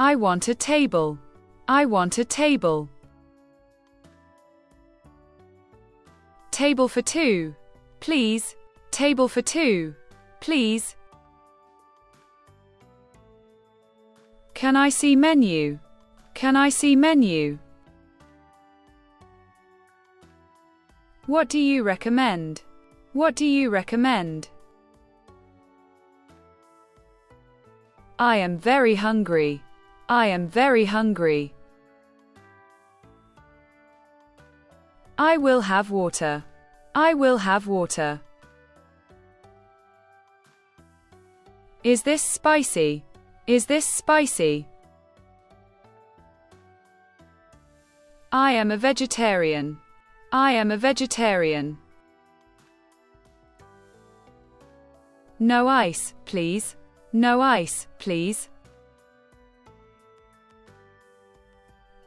I want a table. I want a table. Table for two, please. Table for two, please. Can I see menu? Can I see menu? What do you recommend? What do you recommend? I am very hungry. I am very hungry. I will have water. I will have water. Is this spicy? Is this spicy? I am a vegetarian. I am a vegetarian. No ice, please. No ice, please.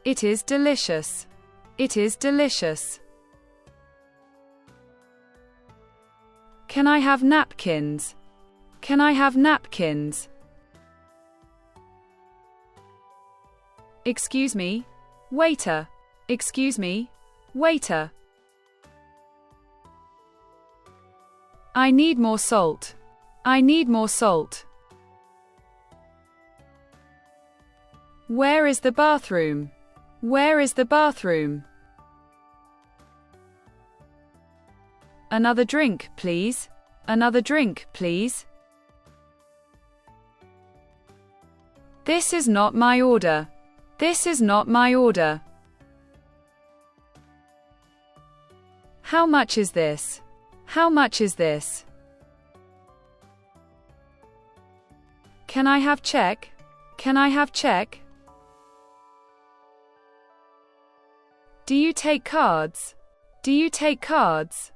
It is delicious. It is delicious. Can I have napkins? Can I have napkins? Excuse me, waiter. Excuse me, waiter. I need more salt. I need more salt. Where is the bathroom? Where is the bathroom? Another drink, please. Another drink, please. This is not my order. This is not my order. How much is this? How much is this? Can I have check? Can I have check? Do you take cards? Do you take cards?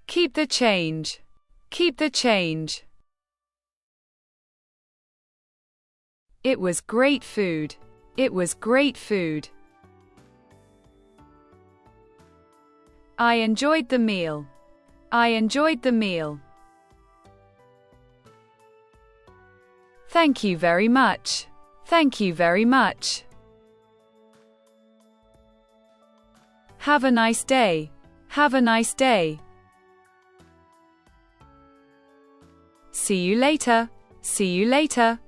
Keep the change. Keep the change. It was great food. It was great food. I enjoyed the meal. I enjoyed the meal. Thank you very much. Thank you very much. Have a nice day. Have a nice day. See you later. See you later.